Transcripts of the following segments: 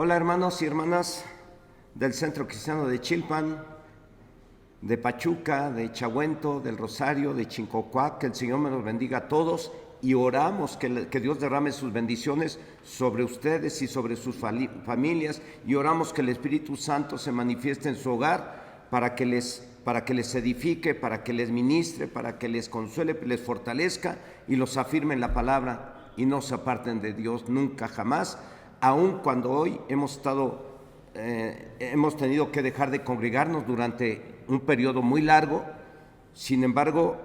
Hola hermanos y hermanas del Centro Cristiano de Chilpan, de Pachuca, de Chahuento, del Rosario, de Chincocuac. Que el Señor me los bendiga a todos y oramos que Dios derrame sus bendiciones sobre ustedes y sobre sus familias, y oramos que el Espíritu Santo se manifieste en su hogar para que les edifique, para que les ministre, para que les consuele, les fortalezca y los afirme en la palabra y no se aparten de Dios nunca jamás. Aun cuando hoy hemos tenido que dejar de congregarnos durante un periodo muy largo, sin embargo,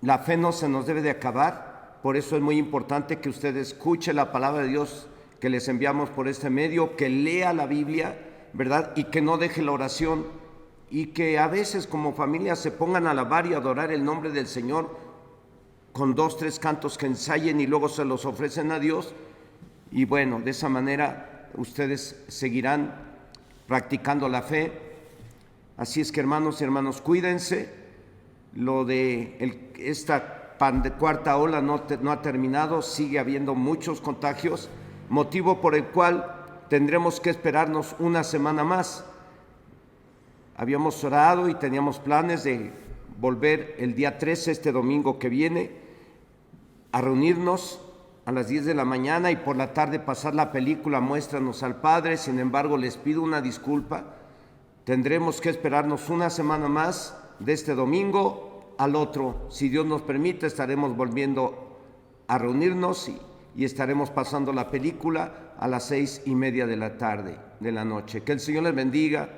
la fe no se nos debe de acabar. Por eso es muy importante que usted escuche la palabra de Dios que les enviamos por este medio, que lea la Biblia, ¿verdad? Y que no deje la oración, y que a veces como familia se pongan a alabar y adorar el nombre del Señor con 2, 3 cantos que ensayen y luego se los ofrecen a Dios. Y bueno, de esa manera ustedes seguirán practicando la fe. Así es que hermanos y hermanas, cuídense. Lo de esta cuarta ola no ha terminado, sigue habiendo muchos contagios, motivo por el cual tendremos que esperarnos una semana más. Habíamos orado y teníamos planes de volver el día 13, este domingo que viene, a reunirnos a las 10 de la mañana y por la tarde pasar la película Muéstranos al Padre. Sin embargo, les pido una disculpa. Tendremos que esperarnos una semana más, de este domingo al otro. Si Dios nos permite, estaremos volviendo a reunirnos y estaremos pasando la película a las 6:30 de la noche. Que el Señor les bendiga.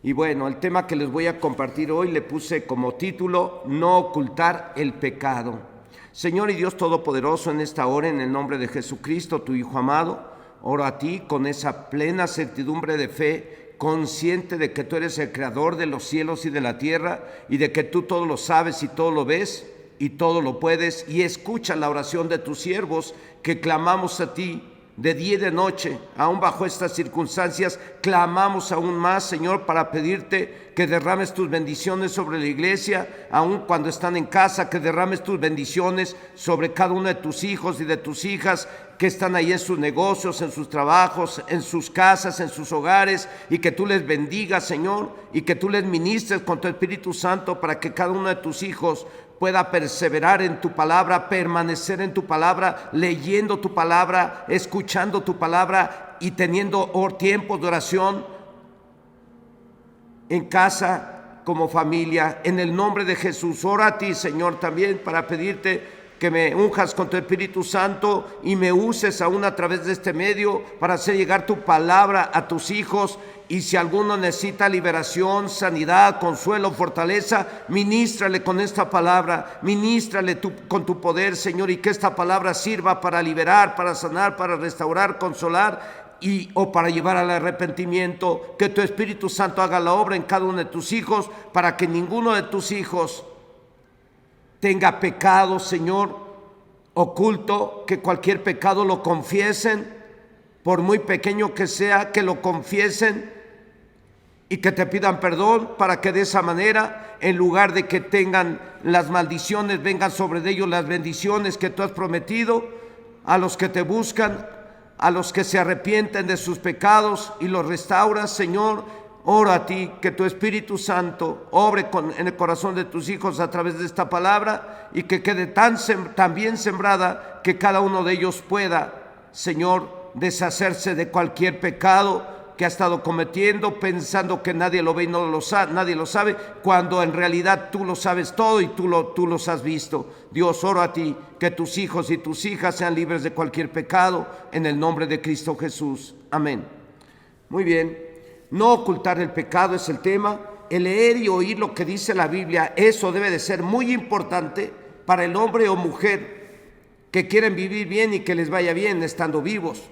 Y bueno, el tema que les voy a compartir hoy le puse como título: no ocultar el pecado. Señor y Dios Todopoderoso, en esta hora, en el nombre de Jesucristo, tu Hijo amado, oro a ti con esa plena certidumbre de fe, consciente de que tú eres el creador de los cielos y de la tierra, y de que tú todo lo sabes y todo lo ves y todo lo puedes. Y escucha la oración de tus siervos que clamamos a ti de día y de noche. Aún bajo estas circunstancias clamamos aún más, Señor, para pedirte que derrames tus bendiciones sobre la iglesia. Aún cuando están en casa, que derrames tus bendiciones sobre cada uno de tus hijos y de tus hijas que están ahí en sus negocios, en sus trabajos, en sus casas, en sus hogares, y que tú les bendigas, Señor, y que tú les ministres con tu Espíritu Santo para que cada uno de tus hijos pueda perseverar en tu palabra, permanecer en tu palabra, leyendo tu palabra, escuchando tu palabra y teniendo tiempos de oración en casa, como familia. En el nombre de Jesús, oro a ti, Señor, también para pedirte que me unjas con tu Espíritu Santo y me uses aún a través de este medio para hacer llegar tu palabra a tus hijos. Y si alguno necesita liberación, sanidad, consuelo, fortaleza, ministrale con esta palabra, ministrale con tu poder, Señor, y que esta palabra sirva para liberar, para sanar, para restaurar, consolar o para llevar al arrepentimiento. Que tu Espíritu Santo haga la obra en cada uno de tus hijos, para que ninguno de tus hijos tenga pecado, Señor, oculto. Que cualquier pecado lo confiesen, por muy pequeño que sea, que lo confiesen y que te pidan perdón, para que de esa manera, en lugar de que tengan las maldiciones, vengan sobre ellos las bendiciones que tú has prometido a los que te buscan, a los que se arrepienten de sus pecados y los restauras. Señor, oro a ti que tu Espíritu Santo obre en el corazón de tus hijos a través de esta palabra, y que quede tan bien sembrada que cada uno de ellos pueda, Señor, deshacerse de cualquier pecado que ha estado cometiendo, pensando que nadie lo ve y nadie lo sabe, cuando en realidad tú lo sabes todo y tú los has visto. Dios, oro a ti que tus hijos y tus hijas sean libres de cualquier pecado, en el nombre de Cristo Jesús. Amén. Muy bien, no ocultar el pecado es el tema. El leer y oír lo que dice la Biblia, eso debe de ser muy importante para el hombre o mujer que quieren vivir bien y que les vaya bien estando vivos,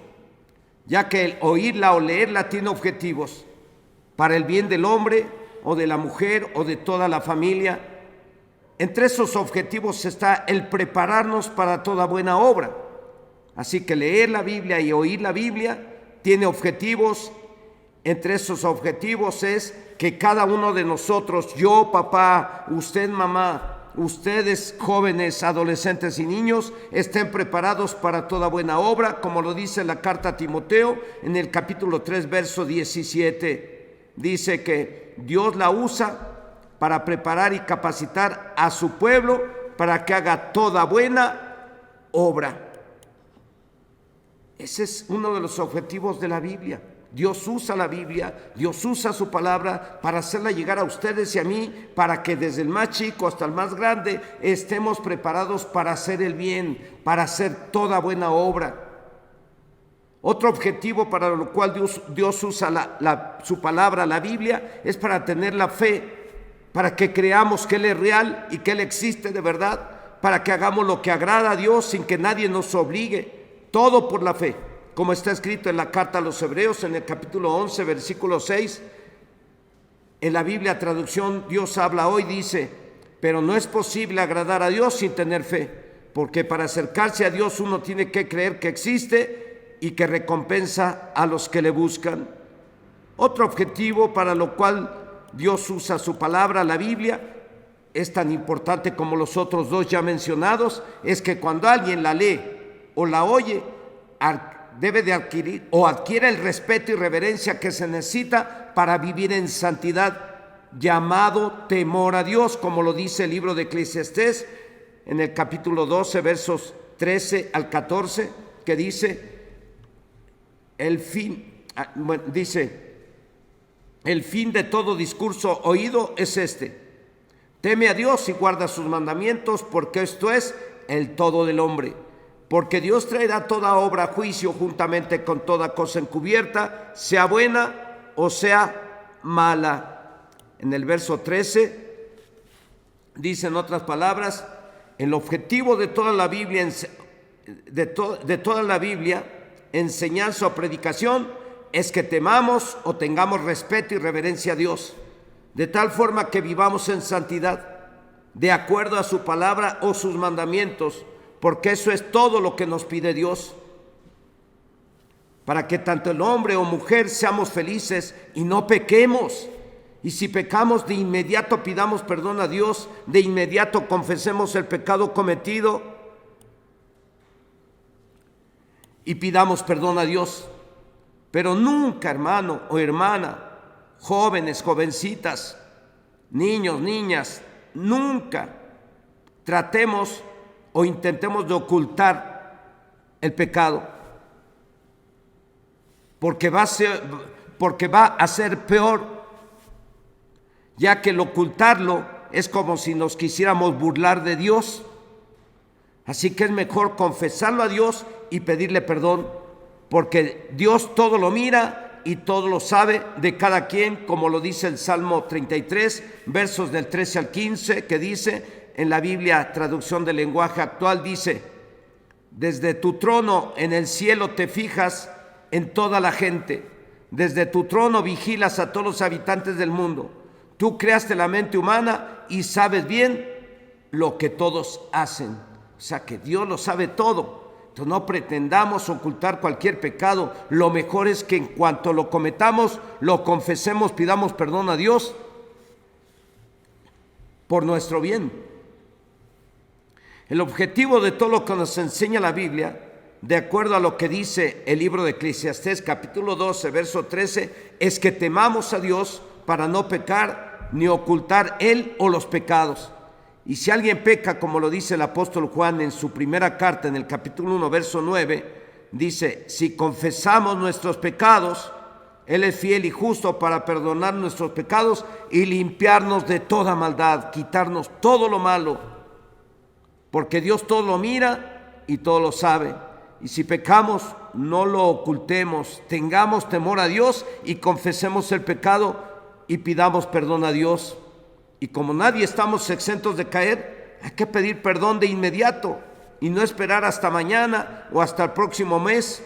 ya que el oírla o leerla tiene objetivos para el bien del hombre o de la mujer o de toda la familia. Entre esos objetivos está el prepararnos para toda buena obra. Así que leer la Biblia y oír la Biblia tiene objetivos. Entre esos objetivos es que cada uno de nosotros, yo papá, usted mamá, ustedes, jóvenes, adolescentes y niños, estén preparados para toda buena obra, como lo dice la carta a Timoteo en el capítulo 3, verso 17. Dice que Dios la usa para preparar y capacitar a su pueblo para que haga toda buena obra. Ese es uno de los objetivos de la Biblia. Dios usa la Biblia, Dios usa su palabra para hacerla llegar a ustedes y a mí, para que desde el más chico hasta el más grande estemos preparados para hacer el bien, para hacer toda buena obra. Otro objetivo para lo cual Dios usa su palabra, la Biblia, es para tener la fe, para que creamos que Él es real y que Él existe de verdad, para que hagamos lo que agrada a Dios sin que nadie nos obligue, todo por la fe. Como está escrito en la carta a los Hebreos, en el capítulo 11, versículo 6, en la Biblia traducción Dios habla hoy, dice, pero no es posible agradar a Dios sin tener fe, porque para acercarse a Dios uno tiene que creer que existe y que recompensa a los que le buscan. Otro objetivo para lo cual Dios usa su palabra, la Biblia, es tan importante como los otros dos ya mencionados, es que cuando alguien la lee o la oye, debe de adquirir o adquiere el respeto y reverencia que se necesita para vivir en santidad, llamado temor a Dios, como lo dice el libro de Eclesiastés en el capítulo 12, versos 13 al 14, que dice, el fin de todo discurso oído es este: teme a Dios y guarda sus mandamientos, porque esto es el todo del hombre. Porque Dios traerá toda obra a juicio juntamente con toda cosa encubierta, sea buena o sea mala. En el verso 13 dice, en otras palabras, el objetivo de toda la Biblia, enseñanza o predicación, es que temamos o tengamos respeto y reverencia a Dios, de tal forma que vivamos en santidad, de acuerdo a su palabra o sus mandamientos, porque eso es todo lo que nos pide Dios, para que tanto el hombre o mujer seamos felices y no pequemos. Y si pecamos, de inmediato pidamos perdón a Dios, de inmediato confesemos el pecado cometido y pidamos perdón a Dios. Pero nunca, hermano o hermana, jóvenes, jovencitas, niños, niñas, nunca tratemos o intentemos de ocultar el pecado, porque va a ser peor, ya que el ocultarlo es como si nos quisiéramos burlar de Dios. Así que es mejor confesarlo a Dios y pedirle perdón, porque Dios todo lo mira y todo lo sabe de cada quien, como lo dice el Salmo 33, versos del 13 al 15, que dice, en la Biblia, traducción del lenguaje actual, dice, desde tu trono en el cielo te fijas en toda la gente, desde tu trono vigilas a todos los habitantes del mundo. Tú creaste la mente humana y sabes bien lo que todos hacen. O sea que Dios lo sabe todo. Entonces no pretendamos ocultar cualquier pecado. Lo mejor es que en cuanto lo cometamos, lo confesemos, pidamos perdón a Dios por nuestro bien. El objetivo de todo lo que nos enseña la Biblia, de acuerdo a lo que dice el libro de Eclesiastés, capítulo 12, verso 13, es que temamos a Dios para no pecar ni ocultar Él o los pecados. Y si alguien peca, como lo dice el apóstol Juan en su primera carta, en el capítulo 1, verso 9, dice, si confesamos nuestros pecados, Él es fiel y justo para perdonar nuestros pecados y limpiarnos de toda maldad, quitarnos todo lo malo, porque Dios todo lo mira y todo lo sabe. Y si pecamos, no lo ocultemos, tengamos temor a Dios y confesemos el pecado y pidamos perdón a Dios. Y como nadie estamos exentos de caer, hay que pedir perdón de inmediato y no esperar hasta mañana o hasta el próximo mes,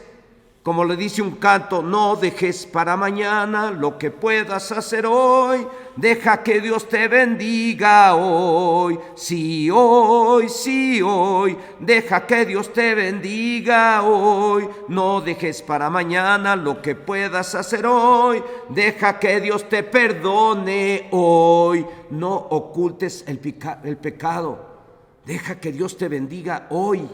Como le dice un canto, no dejes para mañana lo que puedas hacer hoy. Deja que Dios te bendiga hoy. Sí, hoy, sí, hoy. Deja que Dios te bendiga hoy. No dejes para mañana lo que puedas hacer hoy. Deja que Dios te perdone hoy. No ocultes el pecado. Deja que Dios te bendiga hoy.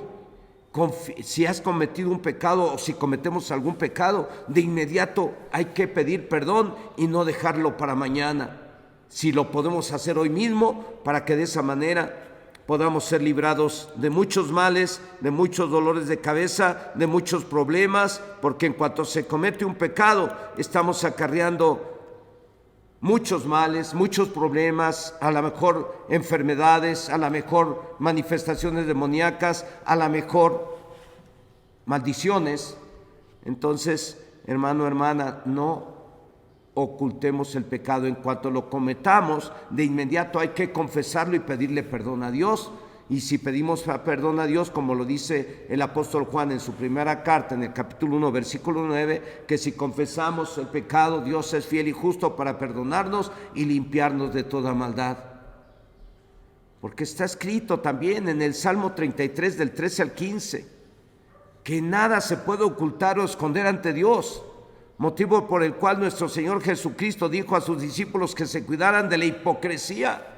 Si has cometido un pecado o si cometemos algún pecado, de inmediato hay que pedir perdón y no dejarlo para mañana. Si lo podemos hacer hoy mismo, para que de esa manera podamos ser librados de muchos males, de muchos dolores de cabeza, de muchos problemas, porque en cuanto se comete un pecado, estamos acarreando muchos males, muchos problemas, a lo mejor enfermedades, a lo mejor manifestaciones demoníacas, a lo mejor maldiciones. Entonces, hermano, hermana, no ocultemos el pecado. En cuanto lo cometamos, de inmediato hay que confesarlo y pedirle perdón a Dios. Y si pedimos perdón a Dios, como lo dice el apóstol Juan en su primera carta, en el capítulo 1, versículo 9, que si confesamos el pecado, Dios es fiel y justo para perdonarnos y limpiarnos de toda maldad. Porque está escrito también en el Salmo 33, del 13 al 15, que nada se puede ocultar o esconder ante Dios, motivo por el cual nuestro Señor Jesucristo dijo a sus discípulos que se cuidaran de la hipocresía.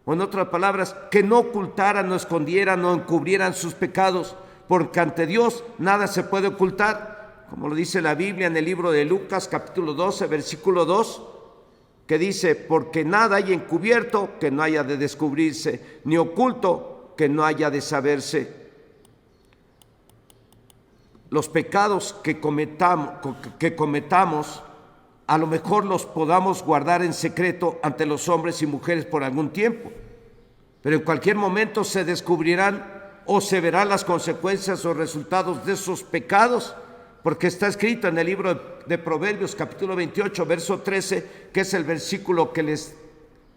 O en otras palabras, que no ocultaran, no escondieran, no encubrieran sus pecados, porque ante Dios nada se puede ocultar, como lo dice la Biblia en el libro de Lucas, capítulo 12, versículo 2, que dice, porque nada hay encubierto que no haya de descubrirse, ni oculto que no haya de saberse. Los pecados que cometamos, a lo mejor los podamos guardar en secreto ante los hombres y mujeres por algún tiempo, pero en cualquier momento se descubrirán o se verán las consecuencias o resultados de esos pecados, porque está escrito en el libro de Proverbios, capítulo 28, verso 13, que es el versículo que les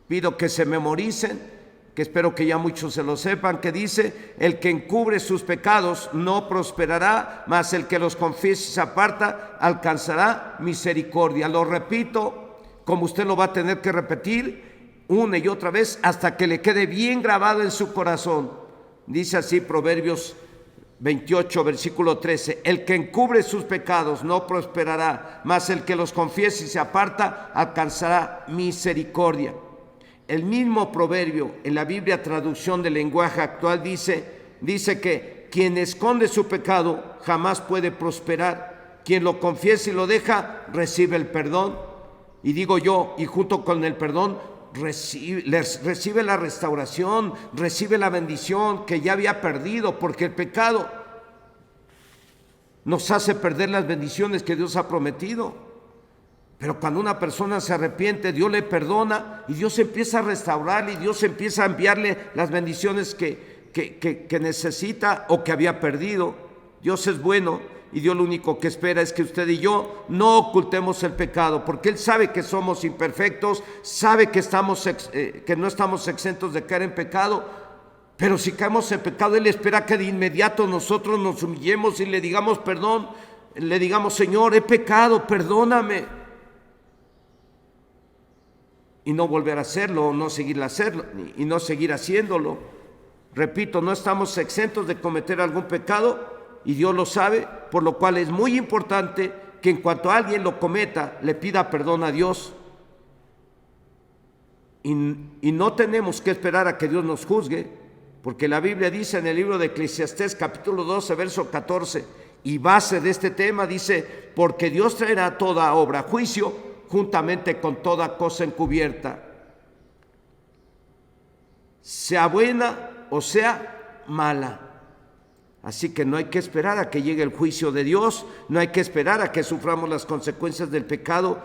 pido que se memoricen, que espero que ya muchos se lo sepan, que dice, el que encubre sus pecados no prosperará, mas el que los confiese y se aparta alcanzará misericordia. Lo repito, como usted lo va a tener que repetir una y otra vez hasta que le quede bien grabado en su corazón. Dice así Proverbios 28, versículo 13, el que encubre sus pecados no prosperará, mas el que los confiese y se aparta alcanzará misericordia. El mismo proverbio en la Biblia traducción del lenguaje actual dice que quien esconde su pecado jamás puede prosperar. Quien lo confiesa y lo deja recibe el perdón. Y digo yo, y junto con el perdón recibe la restauración, recibe la bendición que ya había perdido, porque el pecado nos hace perder las bendiciones que Dios ha prometido. Pero cuando una persona se arrepiente, Dios le perdona y Dios empieza a restaurarle y Dios empieza a enviarle las bendiciones que necesita o que había perdido. Dios es bueno y Dios lo único que espera es que usted y yo no ocultemos el pecado, porque Él sabe que somos imperfectos, sabe que no estamos exentos de caer en pecado, pero si caemos en pecado, Él espera que de inmediato nosotros nos humillemos y le digamos perdón, le digamos, Señor, he pecado, perdóname. Y no volver a hacerlo, o no seguir haciéndolo. Repito, no estamos exentos de cometer algún pecado y Dios lo sabe, por lo cual es muy importante que en cuanto alguien lo cometa, le pida perdón a Dios. Y no tenemos que esperar a que Dios nos juzgue, porque la Biblia dice en el libro de Eclesiastés, capítulo 12, verso 14, y base de este tema dice, porque Dios traerá toda obra a juicio, juntamente con toda cosa encubierta, sea buena o sea mala. Así que no hay que esperar a que llegue el juicio de Dios, no hay que esperar a que suframos las consecuencias del pecado.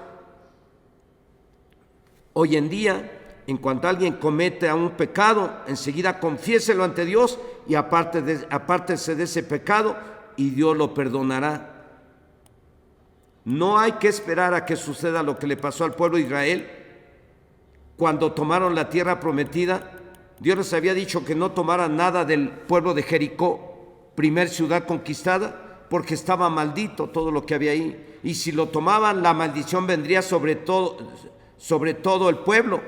Hoy en día, en cuanto alguien comete un pecado, enseguida confiéselo ante Dios y apártese de ese pecado y Dios lo perdonará. No hay que esperar a que suceda lo que le pasó al pueblo de Israel cuando tomaron la tierra prometida. Dios les había dicho que no tomaran nada del pueblo de Jericó, primer ciudad conquistada, porque estaba maldito todo lo que había ahí. Y si lo tomaban, la maldición vendría sobre todo el pueblo.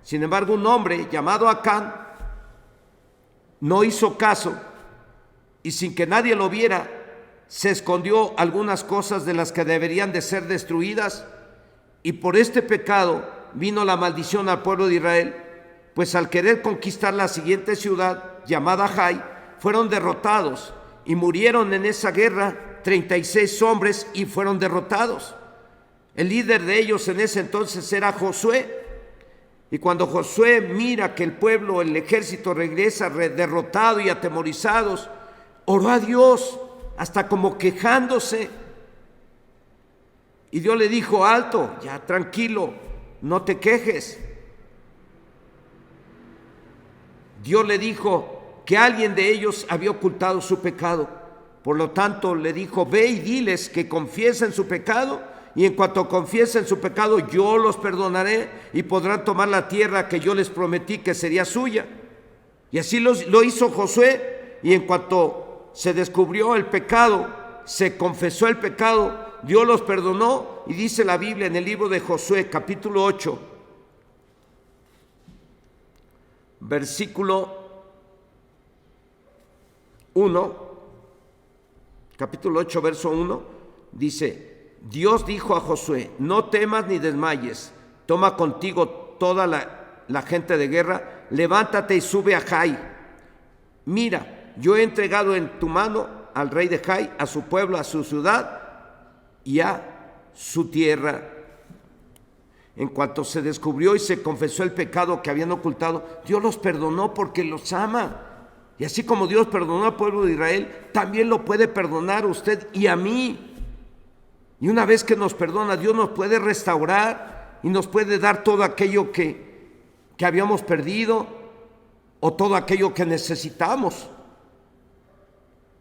Sin embargo, un hombre llamado Acán no hizo caso y sin que nadie lo viera, se escondió algunas cosas de las que deberían de ser destruidas, y por este pecado vino la maldición al pueblo de Israel, pues al querer conquistar la siguiente ciudad, llamada Jai, fueron derrotados y murieron en esa guerra 36 hombres y fueron derrotados. El líder de ellos en ese entonces era Josué. Y cuando Josué mira que el pueblo, el ejército regresa derrotado y atemorizados, oró a Dios hasta como quejándose. Y Dios le dijo: alto, ya tranquilo, no te quejes. Dios le dijo que alguien de ellos había ocultado su pecado. Por lo tanto, le dijo: ve y diles que confiesen su pecado, y en cuanto confiesen su pecado, yo los perdonaré y podrán tomar la tierra que yo les prometí que sería suya. Y así lo hizo Josué, y en cuanto se descubrió el pecado, se confesó el pecado, Dios los perdonó. Y dice la Biblia en el libro de Josué, capítulo 8, versículo 1, capítulo 8, verso 1, dice: Dios dijo a Josué: no temas ni desmayes, toma contigo toda la gente de guerra, levántate y sube a Jai. Mira, yo he entregado en tu mano al rey de Jai, a su pueblo, a su ciudad y a su tierra. En cuanto se descubrió y se confesó el pecado que habían ocultado, Dios los perdonó porque los ama. Y así como Dios perdonó al pueblo de Israel, también lo puede perdonar a usted y a mí. Y una vez que nos perdona, Dios nos puede restaurar y nos puede dar todo aquello que habíamos perdido o todo aquello que necesitamos.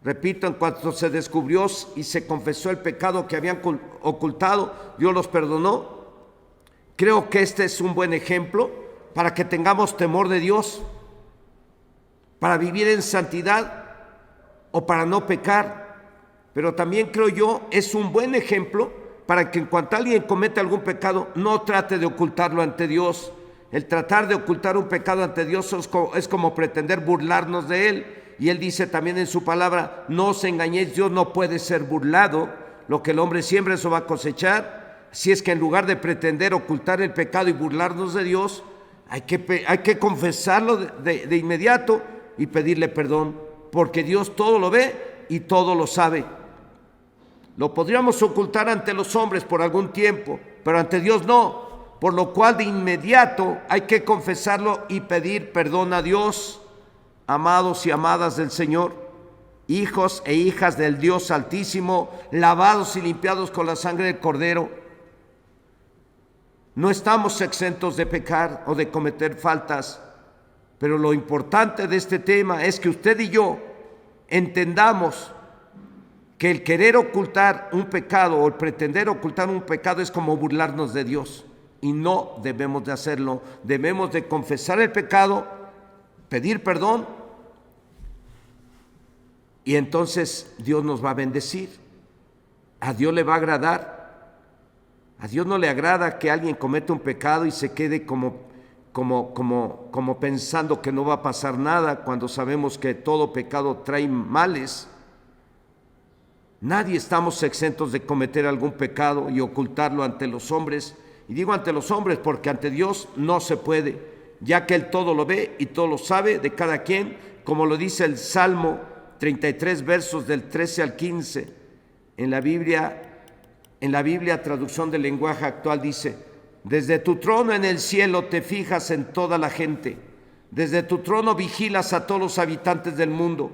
Repito, en cuanto se descubrió y se confesó el pecado que habían ocultado, Dios los perdonó. Creo que este es un buen ejemplo para que tengamos temor de Dios, para vivir en santidad o para no pecar. Pero también creo yo es un buen ejemplo para que en cuanto alguien comete algún pecado, no trate de ocultarlo ante Dios. El tratar de ocultar un pecado ante Dios es como pretender burlarnos de Él. Y Él dice también en su palabra: no os engañéis, Dios no puede ser burlado. Lo que el hombre siembra, eso va a cosechar. Si es que en lugar de pretender ocultar el pecado y burlarnos de Dios, hay que confesarlo de inmediato y pedirle perdón, porque Dios todo lo ve y todo lo sabe. Lo podríamos ocultar ante los hombres por algún tiempo, pero ante Dios no, por lo cual de inmediato hay que confesarlo y pedir perdón a Dios. Amados y amadas del Señor, hijos e hijas del Dios Altísimo, lavados y limpiados con la sangre del Cordero, no estamos exentos de pecar o de cometer faltas, pero lo importante de este tema es que usted y yo entendamos que el querer ocultar un pecado o el pretender ocultar un pecado es como burlarnos de Dios, y no debemos de hacerlo. Debemos de confesar el pecado, pedir perdón, y entonces Dios nos va a bendecir. A Dios le va a agradar. A Dios no le agrada que alguien cometa un pecado y se quede como pensando que no va a pasar nada, cuando sabemos que todo pecado trae males. Nadie estamos exentos de cometer algún pecado y ocultarlo ante los hombres. Y digo ante los hombres porque ante Dios no se puede, ya que Él todo lo ve y todo lo sabe de cada quien, como lo dice el Salmo 33, versos del 13 al 15. En la Biblia, traducción del lenguaje actual, dice: desde tu trono en el cielo te fijas en toda la gente, desde tu trono vigilas a todos los habitantes del mundo.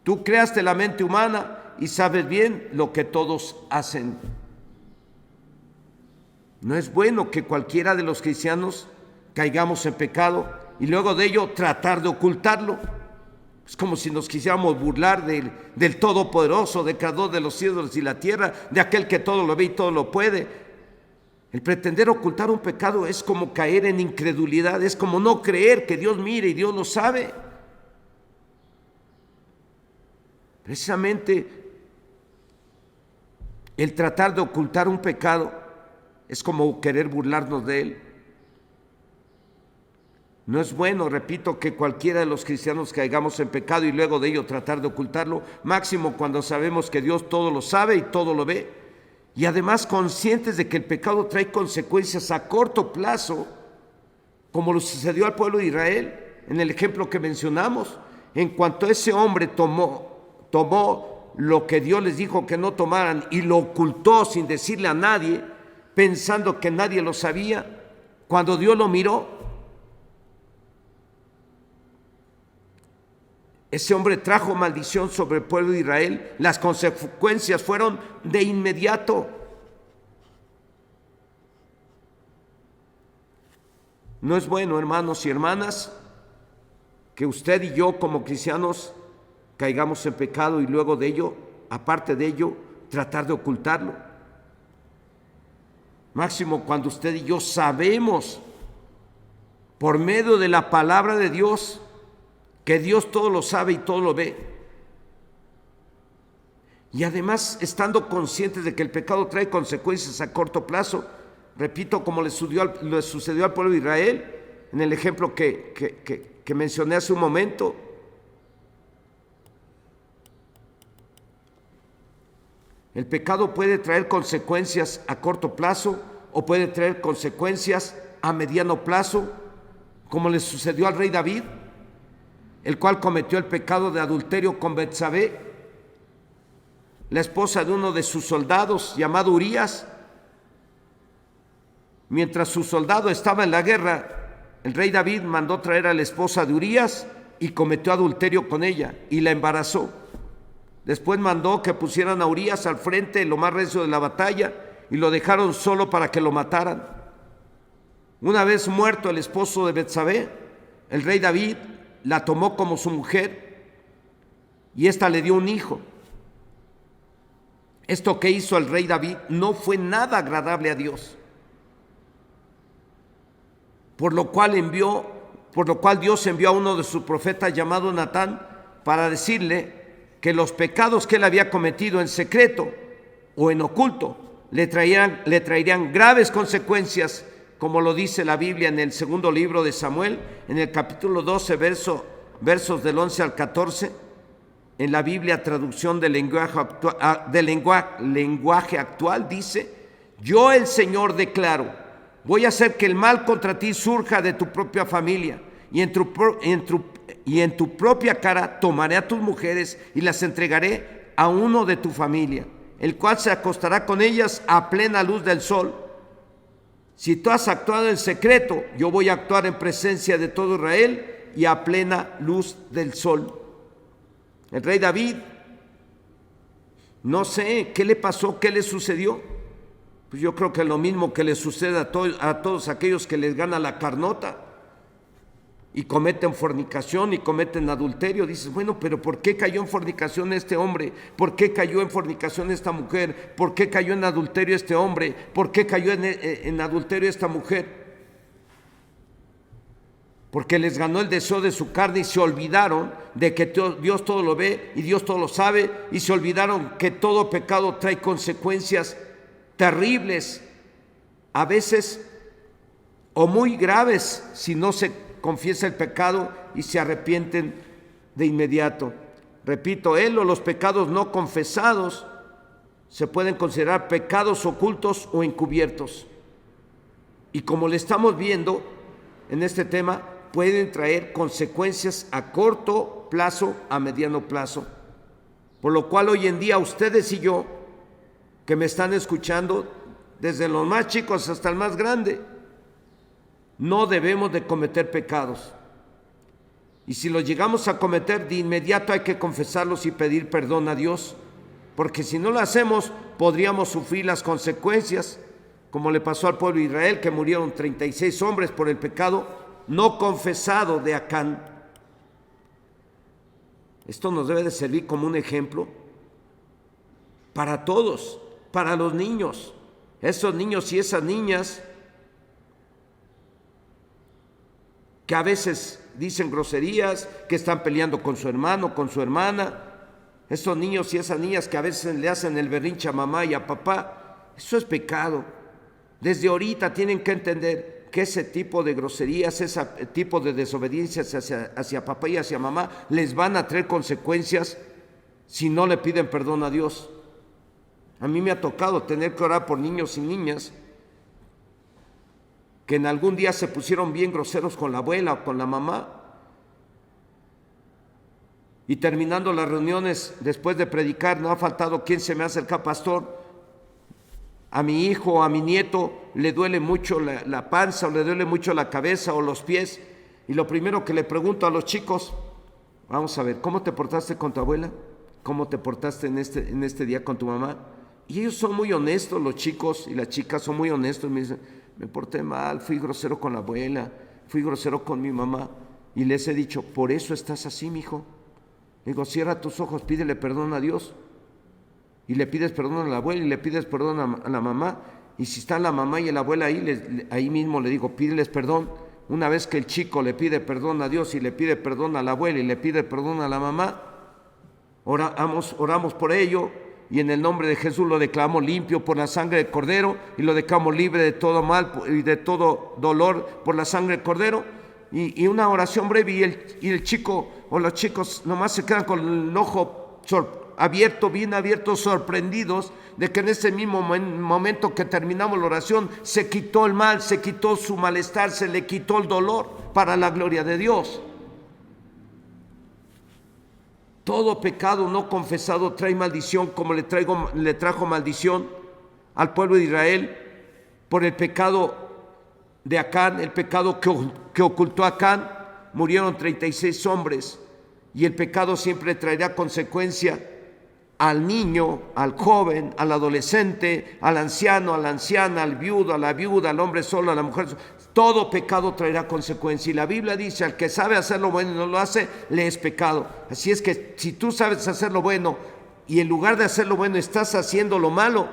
Tú creaste la mente humana y sabes bien lo que todos hacen. No es bueno que cualquiera de los cristianos caigamos en pecado y luego de ello tratar de ocultarlo. Es como si nos quisiéramos burlar del Todopoderoso, del Creador de los cielos y la tierra, de aquel que todo lo ve y todo lo puede. El pretender ocultar un pecado es como caer en incredulidad, es como no creer que Dios mire y Dios lo sabe. Precisamente El tratar de ocultar un pecado es como querer burlarnos de él. No es bueno, repito, que cualquiera de los cristianos caigamos en pecado y luego de ello tratar de ocultarlo, máximo cuando sabemos que Dios todo lo sabe y todo lo ve. Y además conscientes de que el pecado trae consecuencias a corto plazo, como lo sucedió al pueblo de Israel en el ejemplo que mencionamos. En cuanto ese hombre tomó lo que Dios les dijo que no tomaran y lo ocultó sin decirle a nadie, pensando que nadie lo sabía, cuando Dios lo miró, ese hombre trajo maldición sobre el pueblo de Israel. Las consecuencias fueron de inmediato. No es bueno, hermanos y hermanas, que usted y yo como cristianos caigamos en pecado y luego de ello, aparte de ello, tratar de ocultarlo. Máximo cuando usted y yo sabemos por medio de la palabra de Dios que Dios todo lo sabe y todo lo ve. Y además, estando conscientes de que el pecado trae consecuencias a corto plazo, repito, como le sucedió al pueblo de Israel, en el ejemplo que mencioné hace un momento. El pecado puede traer consecuencias a corto plazo o puede traer consecuencias a mediano plazo, como le sucedió al rey David, el cual cometió el pecado de adulterio con Betsabé, la esposa de uno de sus soldados llamado Urías. Mientras su soldado estaba en la guerra, el rey David mandó traer a la esposa de Urías y cometió adulterio con ella y la embarazó. Después mandó que pusieran a Urías al frente, lo más recio de la batalla, y lo dejaron solo para que lo mataran. Una vez muerto el esposo de Betsabé, el rey David la tomó como su mujer y ésta le dio un hijo. Esto que hizo el rey David no fue nada agradable a Dios, por lo cual Dios envió a uno de sus profetas llamado Natán para decirle que los pecados que él había cometido en secreto o en oculto le traerían graves consecuencias, como lo dice la Biblia en el segundo libro de Samuel, en el capítulo 12, versos del 11 al 14, en la Biblia traducción del lenguaje actual, dice: yo el Señor declaro, voy a hacer que el mal contra ti surja de tu propia familia, y en tu propia cara tomaré a tus mujeres y las entregaré a uno de tu familia, el cual se acostará con ellas a plena luz del sol. Si tú has actuado en secreto, yo voy a actuar en presencia de todo Israel y a plena luz del sol. El rey David, no sé qué le pasó, qué le sucedió. Pues yo creo que lo mismo que le sucede a todos aquellos que les gana la carnota y cometen fornicación y cometen adulterio. Dices, bueno, pero ¿por qué cayó en fornicación este hombre? ¿Por qué cayó en fornicación esta mujer? ¿Por qué cayó en adulterio este hombre? ¿Por qué cayó en adulterio esta mujer? Porque les ganó el deseo de su carne y se olvidaron de que Dios todo lo ve y Dios todo lo sabe, y se olvidaron que todo pecado trae consecuencias terribles, a veces o muy graves, si no se confiesa el pecado y se arrepienten de inmediato. Repito, él o los pecados no confesados se pueden considerar pecados ocultos o encubiertos. Y como le estamos viendo en este tema, pueden traer consecuencias a corto plazo, a mediano plazo. Por lo cual hoy en día ustedes y yo, que me están escuchando, desde los más chicos hasta el más grande, no debemos de cometer pecados. Y si los llegamos a cometer, de inmediato hay que confesarlos y pedir perdón a Dios, porque si no lo hacemos, podríamos sufrir las consecuencias, como le pasó al pueblo de Israel, que murieron 36 hombres por el pecado no confesado de Acán. Esto nos debe de servir como un ejemplo para todos, para los niños, esos niños y esas niñas que a veces dicen groserías, que están peleando con su hermano, con su hermana, Esos niños y esas niñas que a veces le hacen el berrinche a mamá y a papá, eso es pecado. Desde ahorita tienen que entender que ese tipo de groserías, ese tipo de desobediencias hacia papá y hacia mamá les van a traer consecuencias si no le piden perdón a Dios. A mí me ha tocado tener que orar por niños y niñas que en algún día se pusieron bien groseros con la abuela o con la mamá, y terminando las reuniones después de predicar, no ha faltado quien se me acerca: pastor, a mi hijo o a mi nieto le duele mucho la panza, o le duele mucho la cabeza o los pies, y lo primero que le pregunto a los chicos: vamos a ver, ¿cómo te portaste con tu abuela? ¿Cómo te portaste en este día con tu mamá? Y ellos son muy honestos, los chicos y las chicas son muy honestos. Me dicen: me porté mal, fui grosero con la abuela, fui grosero con mi mamá. Y les he dicho: por eso estás así, mijo. Digo: cierra tus ojos, pídele perdón a Dios. Y le pides perdón a la abuela y le pides perdón a la mamá. Y si están la mamá y la abuela ahí, ahí mismo le digo: pídeles perdón. Una vez que el chico le pide perdón a Dios y le pide perdón a la abuela y le pide perdón a la mamá, oramos por ello, y en el nombre de Jesús lo declaramos limpio por la sangre del Cordero, y lo declaramos libre de todo mal y de todo dolor por la sangre del Cordero. Y una oración breve, y el chico o los chicos nomás se quedan con el ojo abierto, bien abierto, sorprendidos de que en ese mismo momento que terminamos la oración se quitó el mal, se quitó su malestar, se le quitó el dolor, para la gloria de Dios. Todo pecado no confesado trae maldición, como le trajo maldición al pueblo de Israel por el pecado de Acán, el pecado que ocultó Acán. Murieron 36 hombres, y el pecado siempre traerá consecuencia al niño, al joven, al adolescente, al anciano, a la anciana, al viudo, a la viuda, al hombre solo, a la mujer sola. Todo pecado traerá consecuencia, y la Biblia dice: al que sabe hacer lo bueno y no lo hace, le es pecado. Así es que si tú sabes hacer lo bueno y en lugar de hacer lo bueno estás haciendo lo malo,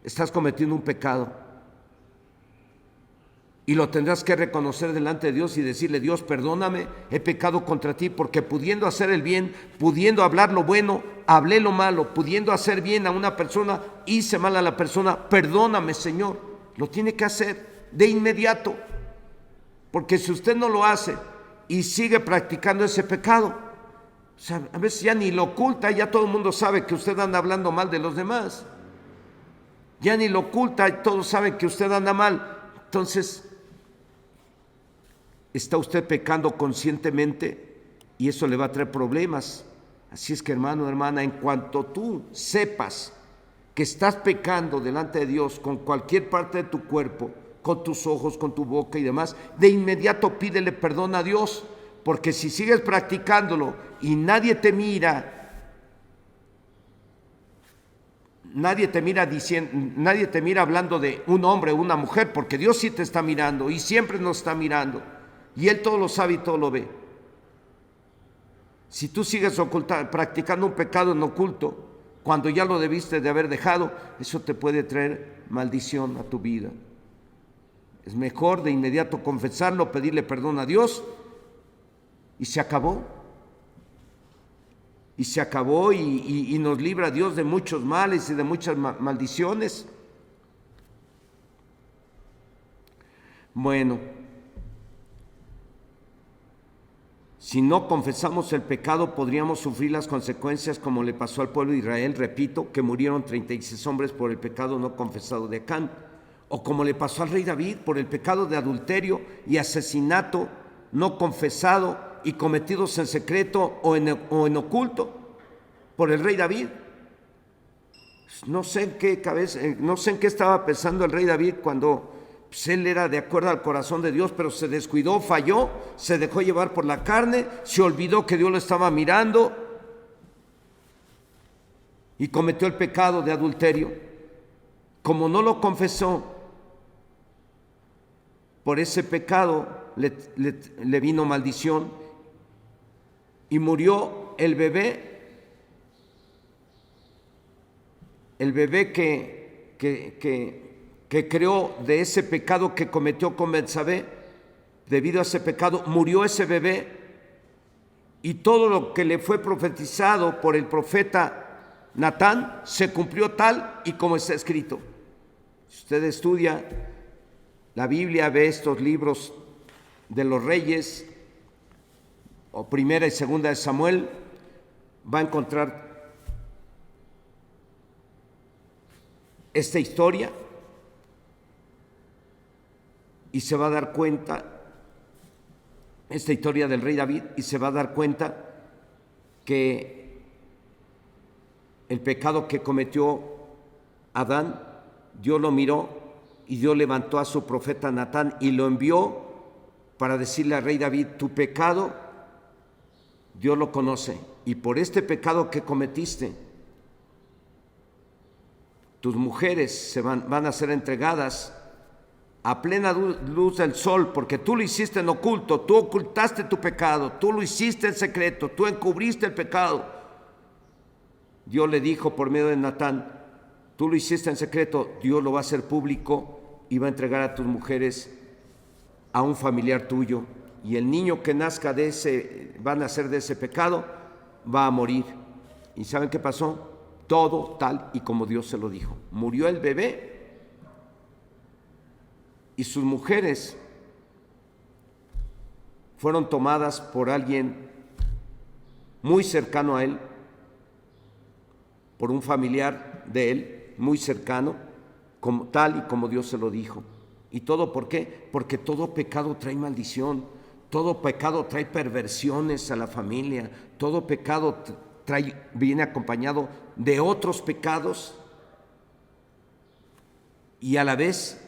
estás cometiendo un pecado, y lo tendrás que reconocer delante de Dios y decirle: Dios, perdóname, he pecado contra ti, porque pudiendo hacer el bien, pudiendo hablar lo bueno, hablé lo malo, pudiendo hacer bien a una persona, hice mal a la persona. Perdóname, Señor. Lo tiene que hacer de inmediato, porque si usted no lo hace y sigue practicando ese pecado, o sea, a veces ya ni lo oculta, ya todo el mundo sabe que usted anda hablando mal de los demás, ya ni lo oculta, todos saben que usted anda mal. Entonces está usted pecando conscientemente, y eso le va a traer problemas. Así es que, hermano, hermana, en cuanto tú sepas que estás pecando delante de Dios con cualquier parte de tu cuerpo, con tus ojos, con tu boca y demás, de inmediato pídele perdón a Dios, porque si sigues practicándolo y nadie te mira hablando de un hombre o una mujer, porque Dios sí te está mirando y siempre nos está mirando, y Él todo lo sabe y todo lo ve. Si tú sigues practicando un pecado en oculto, cuando ya lo debiste de haber dejado, eso te puede traer maldición a tu vida. Es mejor de inmediato confesarlo, pedirle perdón a Dios, y se acabó. Y se acabó, y nos libra Dios de muchos males y de muchas maldiciones. Bueno, si no confesamos el pecado, podríamos sufrir las consecuencias como le pasó al pueblo de Israel, repito, que murieron 36 hombres por el pecado no confesado de Acán, o como le pasó al rey David por el pecado de adulterio y asesinato no confesado y cometidos en secreto o en oculto por el rey David. No sé en qué estaba pensando el rey David cuando él era de acuerdo al corazón de Dios, pero se descuidó, falló, se dejó llevar por la carne, se olvidó que Dios lo estaba mirando y cometió el pecado de adulterio. Como no lo confesó, por ese pecado le vino maldición, y murió el bebé que creó de ese pecado que cometió con Betsabé. Debido a ese pecado murió ese bebé, Y todo lo que le fue profetizado por el profeta Natán se cumplió tal y como está escrito. Si usted estudia la Biblia, ve estos libros de los reyes, o primera y segunda de Samuel, va a encontrar esta historia y se va a dar cuenta, esta historia del rey David, y se va a dar cuenta que el pecado que cometió Adán, Dios lo miró y Dios levantó a su profeta Natán y lo envió para decirle al rey David: tu pecado Dios lo conoce, y por este pecado que cometiste, tus mujeres van a ser entregadas a plena luz del sol, porque tú lo hiciste en oculto, tú ocultaste tu pecado, tú lo hiciste en secreto, tú encubriste el pecado. Dios le dijo por medio de Natán: tú lo hiciste en secreto, Dios lo va a hacer público y va a entregar a tus mujeres a un familiar tuyo, y el niño que nazca de ese, va a nacer de ese pecado, va a morir. ¿Y saben qué pasó? Todo tal y como Dios se lo dijo. Murió el bebé y sus mujeres fueron tomadas por alguien muy cercano a él, por un familiar de él muy cercano, como, tal y como Dios se lo dijo. ¿Y todo por qué? Porque todo pecado trae maldición, todo pecado trae perversiones a la familia, todo pecado viene acompañado de otros pecados, y a la vez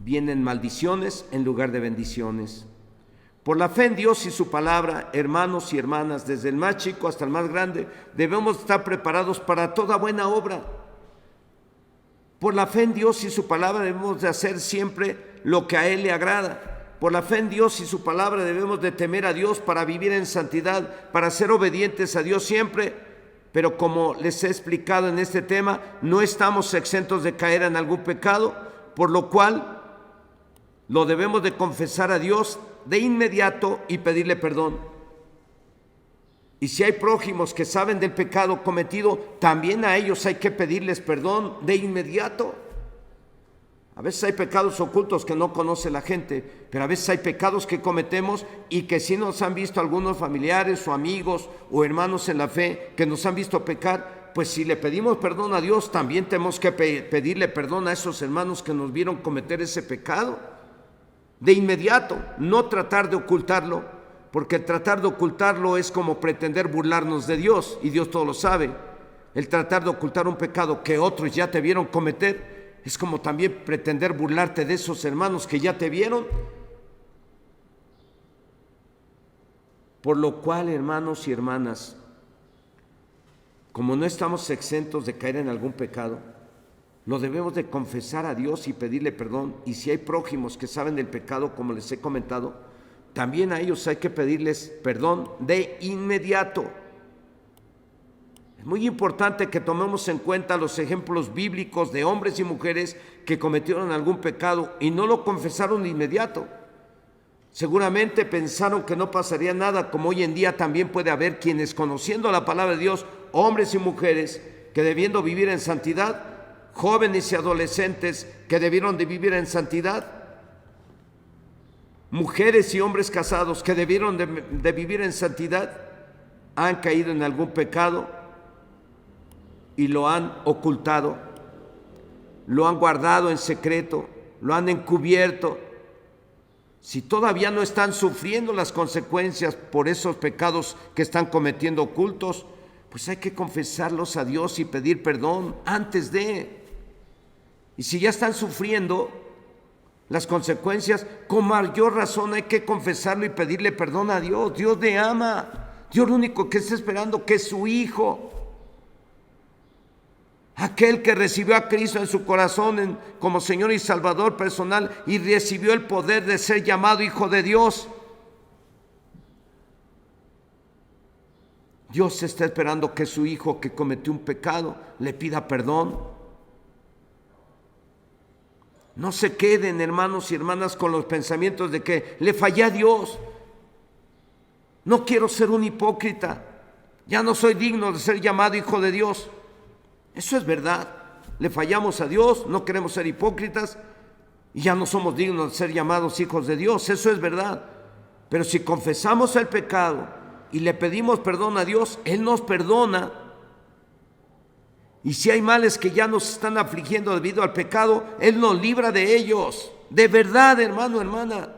vienen maldiciones en lugar de bendiciones. Por la fe en Dios y su palabra, hermanos y hermanas, desde el más chico hasta el más grande, debemos estar preparados para toda buena obra. Por la fe en Dios y su palabra debemos de hacer siempre lo que a Él le agrada. Por la fe en Dios y su palabra debemos de temer a Dios para vivir en santidad, para ser obedientes a Dios siempre. Pero como les he explicado en este tema, no estamos exentos de caer en algún pecado, por lo cual lo debemos de confesar a Dios de inmediato y pedirle perdón. Y si hay prójimos que saben del pecado cometido, también a ellos hay que pedirles perdón de inmediato. A veces hay pecados ocultos que no conoce la gente, pero a veces hay pecados que cometemos y que sí nos han visto algunos familiares o amigos o hermanos en la fe que nos han visto pecar. Pues si le pedimos perdón a Dios, también tenemos que pedirle perdón a esos hermanos que nos vieron cometer ese pecado de inmediato, no tratar de ocultarlo, porque tratar de ocultarlo es como pretender burlarnos de Dios, y Dios todo lo sabe. El tratar de ocultar un pecado que otros ya te vieron cometer es como también pretender burlarte de esos hermanos que ya te vieron. Por lo cual, hermanos y hermanas, como no estamos exentos de caer en algún pecado, lo debemos de confesar a Dios y pedirle perdón. Y si hay prójimos que saben del pecado, como les he comentado, también a ellos hay que pedirles perdón de inmediato. Es muy importante que tomemos en cuenta los ejemplos bíblicos de hombres y mujeres que cometieron algún pecado y no lo confesaron de inmediato. Seguramente pensaron que no pasaría nada, como hoy en día también puede haber quienes, conociendo la palabra de Dios, hombres y mujeres que debiendo vivir en santidad, jóvenes y adolescentes que debieron de vivir en santidad, mujeres y hombres casados que debieron de vivir en santidad, han caído en algún pecado y lo han ocultado, lo han guardado en secreto, lo han encubierto. Si todavía no están sufriendo las consecuencias por esos pecados que están cometiendo ocultos, pues hay que confesarlos a Dios y pedir perdón antes de. Y si ya están sufriendo las consecuencias, con mayor razón hay que confesarlo y pedirle perdón a Dios. Dios te ama. Dios lo único que está esperando que es su Hijo, aquel que recibió a Cristo en su corazón como Señor y Salvador personal y recibió el poder de ser llamado Hijo de Dios. Dios está esperando que su Hijo que cometió un pecado le pida perdón. No se queden, hermanos y hermanas, con los pensamientos de que le fallé a Dios. No quiero ser un hipócrita. Ya no soy digno de ser llamado hijo de Dios. Eso es verdad. Le fallamos a Dios, no queremos ser hipócritas y ya no somos dignos de ser llamados hijos de Dios. Eso es verdad. Pero si confesamos el pecado y le pedimos perdón a Dios, Él nos perdona. Y si hay males que ya nos están afligiendo debido al pecado, Él nos libra de ellos. De verdad, hermano, hermana.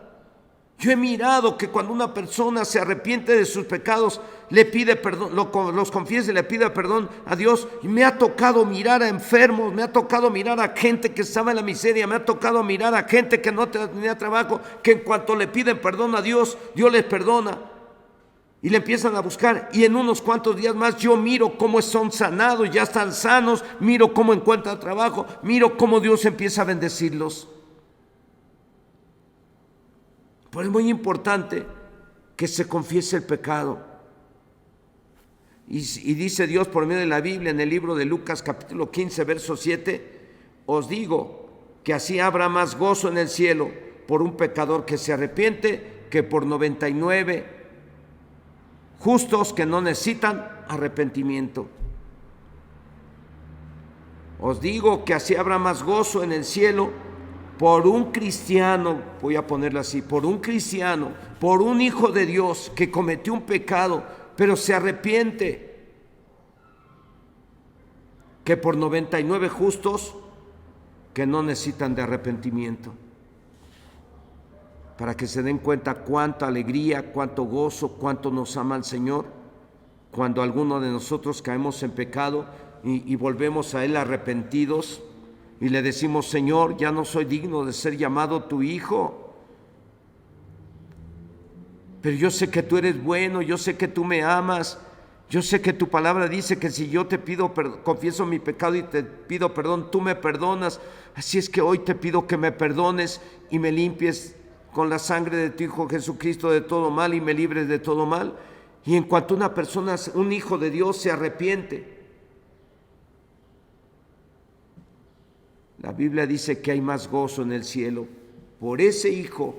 Yo he mirado que cuando una persona se arrepiente de sus pecados, le pide perdón, los confiesa y le pide perdón a Dios. Y me ha tocado mirar a enfermos, me ha tocado mirar a gente que estaba en la miseria, me ha tocado mirar a gente que no tenía trabajo, que en cuanto le piden perdón a Dios, Dios les perdona. Y le empiezan a buscar, y en unos cuantos días más yo miro cómo son sanados, ya están sanos, miro cómo encuentran trabajo, miro cómo Dios empieza a bendecirlos. Pero es muy importante que se confiese el pecado. Y dice Dios por medio de la Biblia en el libro de Lucas capítulo 15 verso 7, os digo que así habrá más gozo en el cielo por un pecador que se arrepiente que por 99 justos que no necesitan arrepentimiento. Os digo que así habrá más gozo en el cielo por un cristiano, voy a ponerlo así, por un cristiano, por un hijo de Dios que cometió un pecado, pero se arrepiente, que por 99 justos que no necesitan de arrepentimiento. Para que se den cuenta cuánta alegría, cuánto gozo, cuánto nos ama el Señor, cuando alguno de nosotros caemos en pecado y volvemos a Él arrepentidos, y le decimos: Señor, ya no soy digno de ser llamado tu hijo, pero yo sé que tú eres bueno, yo sé que tú me amas, yo sé que tu palabra dice que si yo te pido perdón, confieso mi pecado y te pido perdón, tú me perdonas. Así es que hoy te pido que me perdones y me limpies con la sangre de tu Hijo Jesucristo de todo mal y me libres de todo mal. Y en cuanto una persona, un hijo de Dios, se arrepiente, la Biblia dice que hay más gozo en el cielo por ese hijo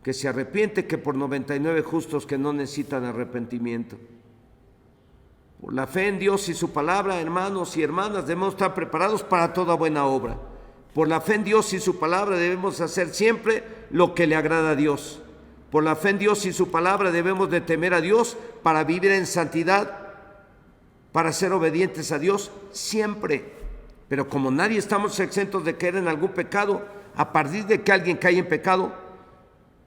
que se arrepiente que por 99 justos que no necesitan arrepentimiento. Por la fe en Dios y su palabra, hermanos y hermanas, debemos estar preparados para toda buena obra. Por la fe en Dios y su palabra debemos hacer siempre lo que le agrada a Dios. Por la fe en Dios y su palabra debemos de temer a Dios para vivir en santidad, para ser obedientes a Dios siempre. Pero como nadie estamos exentos de caer en algún pecado, a partir de que alguien cae en pecado,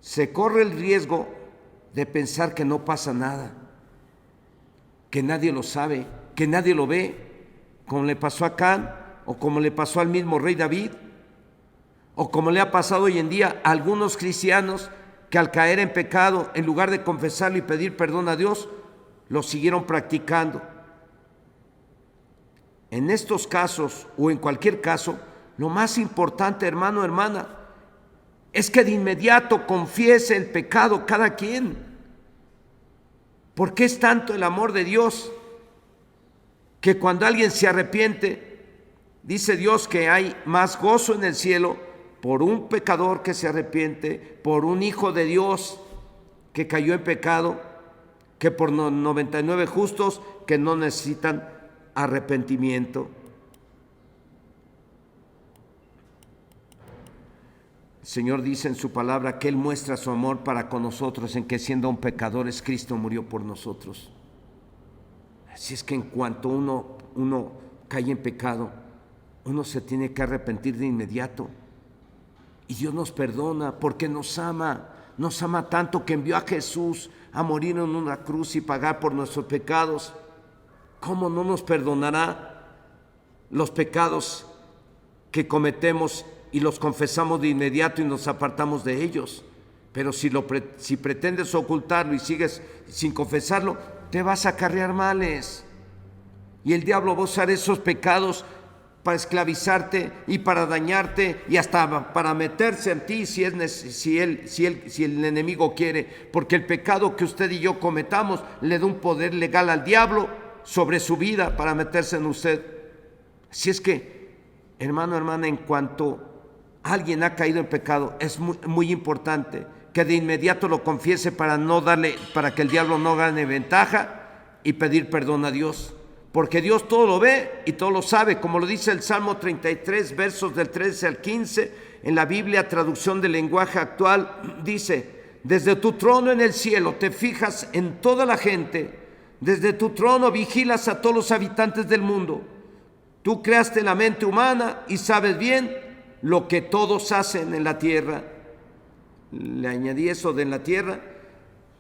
se corre el riesgo de pensar que no pasa nada, que nadie lo sabe, que nadie lo ve, como le pasó a Can, o como le pasó al mismo rey David, o como le ha pasado hoy en día a algunos cristianos que al caer en pecado, en lugar de confesarlo y pedir perdón a Dios, lo siguieron practicando. En estos casos o en cualquier caso, lo más importante, hermano, hermana, es que de inmediato confiese el pecado cada quien. Porque es tanto el amor de Dios que cuando alguien se arrepiente, dice Dios que hay más gozo en el cielo por un pecador que se arrepiente, por un hijo de Dios que cayó en pecado, que por 99 justos que no necesitan arrepentimiento. El Señor dice en su palabra que Él muestra su amor para con nosotros en que siendo aún pecadores, Cristo murió por nosotros. Así es que en cuanto uno cae en pecado, uno se tiene que arrepentir de inmediato. Y Dios nos perdona porque nos ama tanto que envió a Jesús a morir en una cruz y pagar por nuestros pecados. ¿Cómo no nos perdonará los pecados que cometemos y los confesamos de inmediato y nos apartamos de ellos? Pero si pretendes ocultarlo y sigues sin confesarlo, te vas a acarrear males. Y el diablo va a usar esos pecados para esclavizarte y para dañarte y hasta para meterse en ti si el enemigo quiere, porque el pecado que usted y yo cometamos le da un poder legal al diablo sobre su vida para meterse en usted. Así es que, hermano, hermana, en cuanto alguien ha caído en pecado, es muy, muy importante que de inmediato lo confiese para que el diablo no gane ventaja, y pedir perdón a Dios. Porque Dios todo lo ve y todo lo sabe, como lo dice el Salmo 33, versos del 13 al 15, en la Biblia, traducción del lenguaje actual, dice: desde tu trono en el cielo te fijas en toda la gente, desde tu trono vigilas a todos los habitantes del mundo. Tú creaste la mente humana y sabes bien lo que todos hacen en la tierra. Le añadí eso de en la tierra,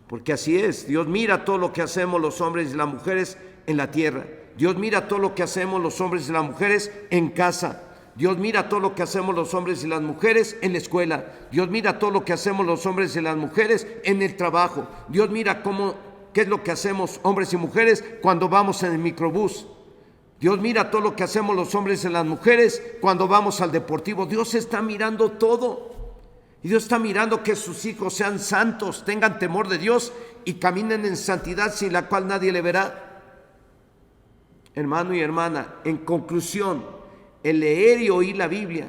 porque así es. Dios mira todo lo que hacemos los hombres y las mujeres en la tierra. Dios mira todo lo que hacemos los hombres y las mujeres en casa. Dios mira todo lo que hacemos los hombres y las mujeres en la escuela. Dios mira todo lo que hacemos los hombres y las mujeres en el trabajo. Dios mira qué es lo que hacemos hombres y mujeres cuando vamos en el microbús. Dios mira todo lo que hacemos los hombres y las mujeres cuando vamos al deportivo. Dios está mirando todo. Y Dios está mirando que sus hijos sean santos, tengan temor de Dios y caminen en santidad, sin la cual nadie le verá. Hermano y hermana, en conclusión, el leer y oír la Biblia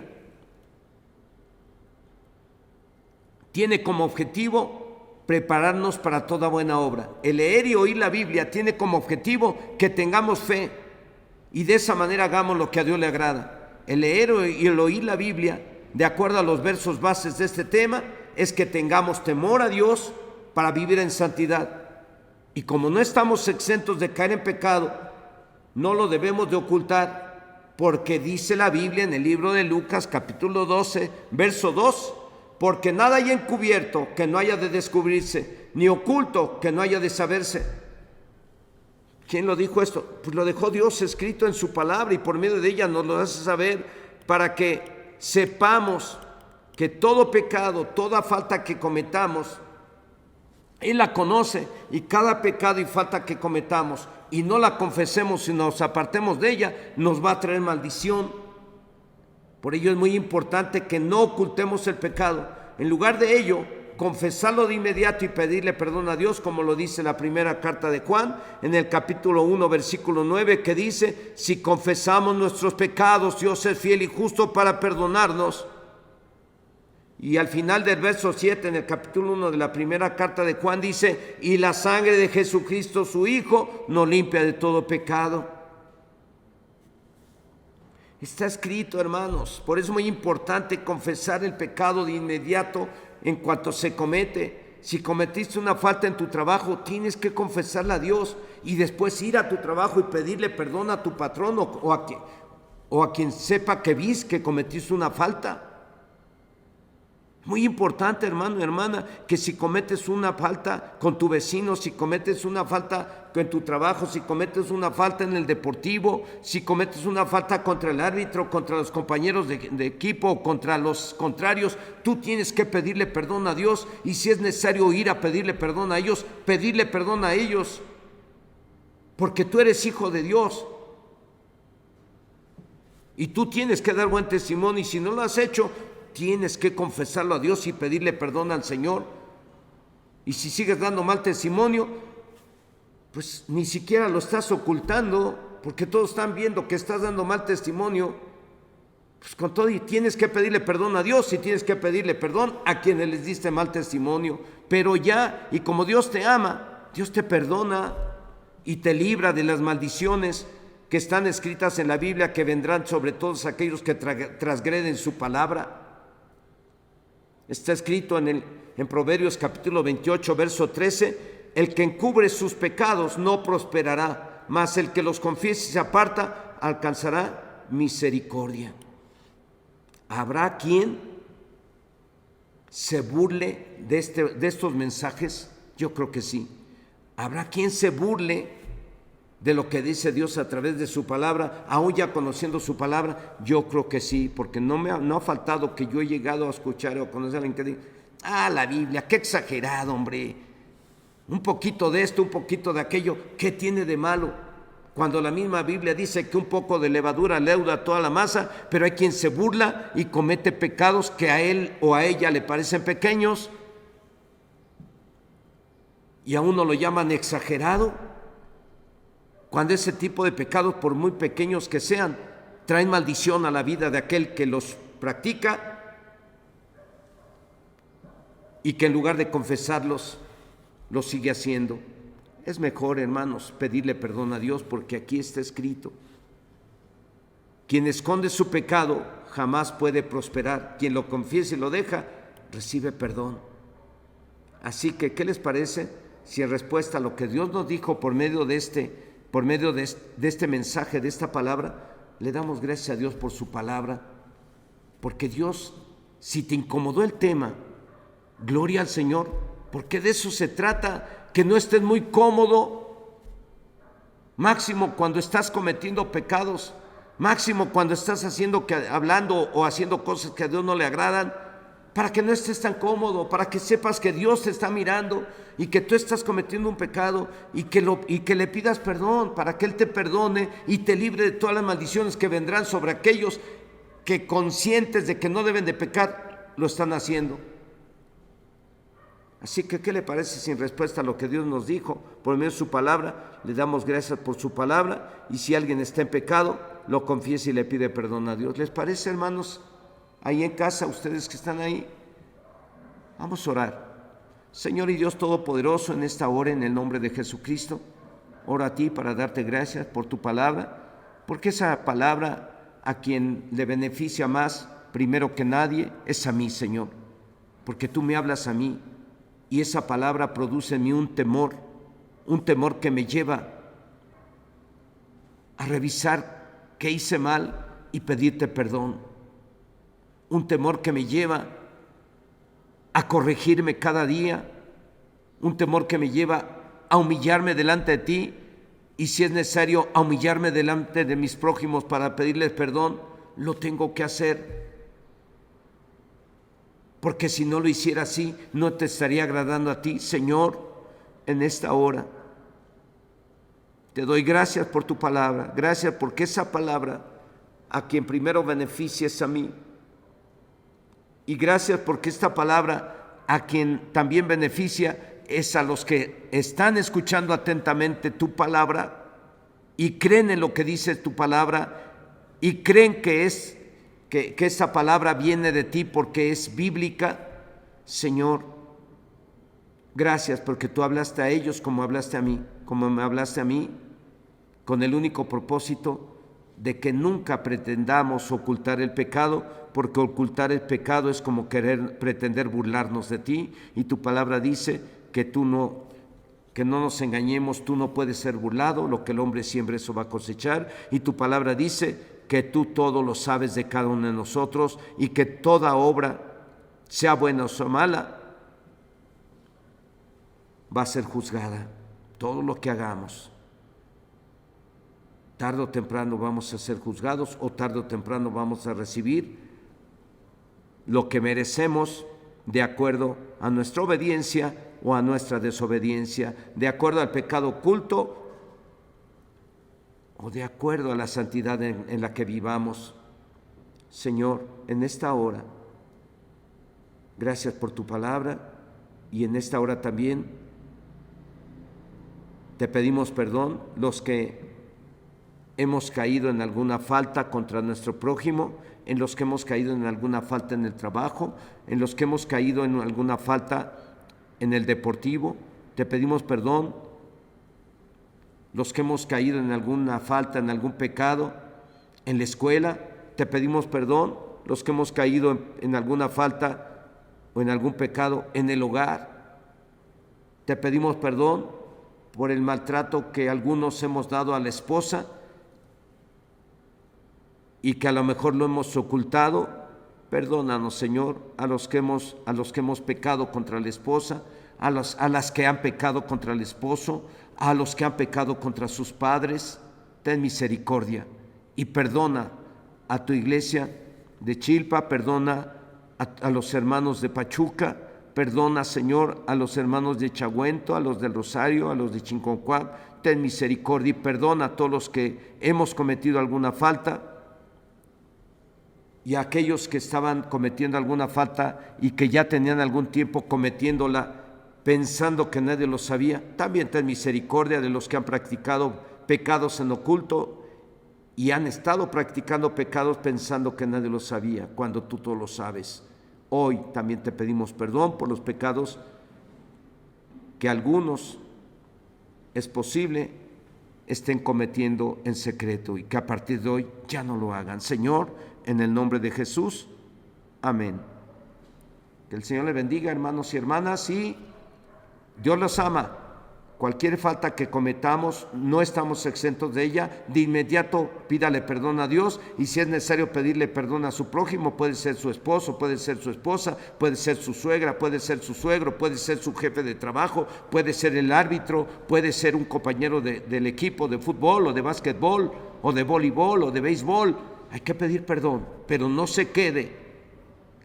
tiene como objetivo prepararnos para toda buena obra. El leer y oír la Biblia tiene como objetivo que tengamos fe y de esa manera hagamos lo que a Dios le agrada. El leer y el oír la Biblia, de acuerdo a los versos bases de este tema, es que tengamos temor a Dios para vivir en santidad. Y como no estamos exentos de caer en pecado, no lo debemos de ocultar, porque dice la Biblia en el libro de Lucas capítulo 12, verso 2, porque nada hay encubierto que no haya de descubrirse, ni oculto que no haya de saberse. ¿Quién lo dijo esto? Pues lo dejó Dios escrito en su palabra, y por medio de ella nos lo hace saber para que sepamos que todo pecado, toda falta que cometamos, Él la conoce, y cada pecado y falta que cometamos y no la confesemos y nos apartemos de ella, nos va a traer maldición. Por ello es muy importante que no ocultemos el pecado. En lugar de ello, confesarlo de inmediato y pedirle perdón a Dios, como lo dice la primera carta de Juan, en el capítulo 1, versículo 9, que dice: si confesamos nuestros pecados, Dios es fiel y justo para perdonarnos. Y al final del verso 7, en el capítulo 1 de la primera carta de Juan, dice: y la sangre de Jesucristo su Hijo nos limpia de todo pecado. Está escrito, hermanos. Por eso es muy importante confesar el pecado de inmediato en cuanto se comete. Si cometiste una falta en tu trabajo, tienes que confesarla a Dios y después ir a tu trabajo y pedirle perdón a tu patrón o a quien sepa que cometiste una falta. Muy importante, hermano y hermana, que si cometes una falta con tu vecino, si cometes una falta en tu trabajo, si cometes una falta en el deportivo, si cometes una falta contra el árbitro, contra los compañeros de equipo, contra los contrarios, tú tienes que pedirle perdón a Dios, y si es necesario ir a pedirle perdón a ellos, pedirle perdón a ellos, porque tú eres hijo de Dios. Y tú tienes que dar buen testimonio, y si no lo has hecho, tienes que confesarlo a Dios y pedirle perdón al Señor. Y si sigues dando mal testimonio, pues ni siquiera lo estás ocultando, porque todos están viendo que estás dando mal testimonio. Pues con todo, y tienes que pedirle perdón a Dios y tienes que pedirle perdón a quienes les diste mal testimonio. Pero ya, y como Dios te ama, Dios te perdona y te libra de las maldiciones que están escritas en la Biblia, que vendrán sobre todos aquellos que transgreden su palabra. Está escrito en Proverbios capítulo 28, verso 13: el que encubre sus pecados no prosperará, mas el que los confiese y se aparta alcanzará misericordia. ¿Habrá quien se burle de estos mensajes? Yo creo que sí. ¿Habrá quien se burle de lo que dice Dios a través de su palabra, aún ya conociendo su palabra? Yo creo que sí, porque no ha faltado que yo he llegado a escuchar o a conocer a alguien que diga: la Biblia, qué exagerado, hombre, un poquito de esto, un poquito de aquello, ¿qué tiene de malo? Cuando la misma Biblia dice que un poco de levadura leuda toda la masa, pero hay quien se burla y comete pecados que a él o a ella le parecen pequeños, y a uno lo llaman exagerado, cuando ese tipo de pecados, por muy pequeños que sean, traen maldición a la vida de aquel que los practica. y que en lugar de confesarlos, los sigue haciendo. Es mejor, hermanos, pedirle perdón a Dios, porque aquí está escrito: quien esconde su pecado jamás puede prosperar. Quien lo confiesa y lo deja, recibe perdón. Así que, ¿qué les parece si en respuesta a lo que Dios nos dijo por medio de este mensaje, de esta palabra, le damos gracias a Dios por su palabra? Porque Dios, si te incomodó el tema, gloria al Señor, porque de eso se trata, que no estés muy cómodo, máximo cuando estás cometiendo pecados, máximo cuando estás hablando o haciendo cosas que a Dios no le agradan, para que no estés tan cómodo, para que sepas que Dios te está mirando y que tú estás cometiendo un pecado y que le pidas perdón, para que Él te perdone y te libre de todas las maldiciones que vendrán sobre aquellos que, conscientes de que no deben de pecar, lo están haciendo. Así que, ¿qué le parece si en respuesta a lo que Dios nos dijo por medio de su palabra, le damos gracias por su palabra, y si alguien está en pecado, lo confiesa y le pide perdón a Dios? ¿Les parece, hermanos? Ahí en casa, ustedes que están ahí, vamos a orar. Señor y Dios Todopoderoso, en esta hora, en el nombre de Jesucristo, oro a ti para darte gracias por tu palabra, porque esa palabra a quien le beneficia más, primero que nadie, es a mí, Señor, porque tú me hablas a mí, y esa palabra produce en mí un temor que me lleva a revisar qué hice mal y pedirte perdón. Un temor que me lleva a corregirme cada día, un temor que me lleva a humillarme delante de ti, y si es necesario a humillarme delante de mis prójimos para pedirles perdón, lo tengo que hacer. Porque si no lo hiciera así, no te estaría agradando a ti. Señor, en esta hora te doy gracias por tu palabra, gracias porque esa palabra a quien primero beneficia es a mí, y gracias porque esta palabra a quien también beneficia es a los que están escuchando atentamente tu palabra y creen en lo que dice tu palabra y creen que esa palabra viene de ti porque es bíblica. Señor, gracias porque tú hablaste a ellos como hablaste a mí, como me hablaste a mí, con el único propósito de que nunca pretendamos ocultar el pecado, porque ocultar el pecado es como pretender burlarnos de ti, y tu palabra dice que no nos engañemos, tú no puedes ser burlado, lo que el hombre siembra eso va a cosechar, y tu palabra dice que tú todo lo sabes de cada uno de nosotros, y que toda obra, sea buena o sea mala, va a ser juzgada. Todo lo que hagamos, tarde o temprano vamos a ser juzgados, o tarde o temprano vamos a recibir lo que merecemos de acuerdo a nuestra obediencia o a nuestra desobediencia, de acuerdo al pecado oculto o de acuerdo a la santidad en la que vivamos. Señor, en esta hora, gracias por tu palabra, y en esta hora también te pedimos perdón los que hemos caído en alguna falta contra nuestro prójimo, en los que hemos caído en alguna falta en el trabajo, en los que hemos caído en alguna falta en el deportivo. Te pedimos perdón los que hemos caído en alguna falta, en algún pecado en la escuela. Te pedimos perdón los que hemos caído en alguna falta o en algún pecado en el hogar. Te pedimos perdón por el maltrato que algunos hemos dado a la esposa y que a lo mejor lo hemos ocultado. Perdónanos, Señor, a los que hemos pecado contra la esposa, a las que han pecado contra el esposo, a los que han pecado contra sus padres. Ten misericordia y perdona a tu iglesia de Chilpa, perdona a los hermanos de Pachuca, perdona, Señor, a los hermanos de Chagüento, a los del Rosario, a los de Chinconcuac. Ten misericordia y perdona a todos los que hemos cometido alguna falta, y a aquellos que estaban cometiendo alguna falta y que ya tenían algún tiempo cometiéndola pensando que nadie lo sabía. También ten misericordia de los que han practicado pecados en oculto y han estado practicando pecados pensando que nadie lo sabía, cuando tú todo lo sabes. Hoy también te pedimos perdón por los pecados que algunos, es posible, estén cometiendo en secreto y que a partir de hoy ya no lo hagan. Señor, en el nombre de Jesús, amén. Que el Señor le bendiga, hermanos y hermanas, y Dios los ama. Cualquier falta que cometamos, no estamos exentos de ella. De inmediato pídale perdón a Dios, y si es necesario pedirle perdón a su prójimo, puede ser su esposo, puede ser su esposa, puede ser su suegra, puede ser su suegro, puede ser su jefe de trabajo, puede ser el árbitro, puede ser un compañero del equipo de fútbol o de básquetbol o de voleibol o de béisbol. Hay que pedir perdón, pero no se quede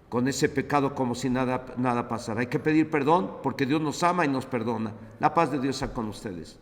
con ese pecado como si nada pasara. Hay que pedir perdón porque Dios nos ama y nos perdona. La paz de Dios sea con ustedes.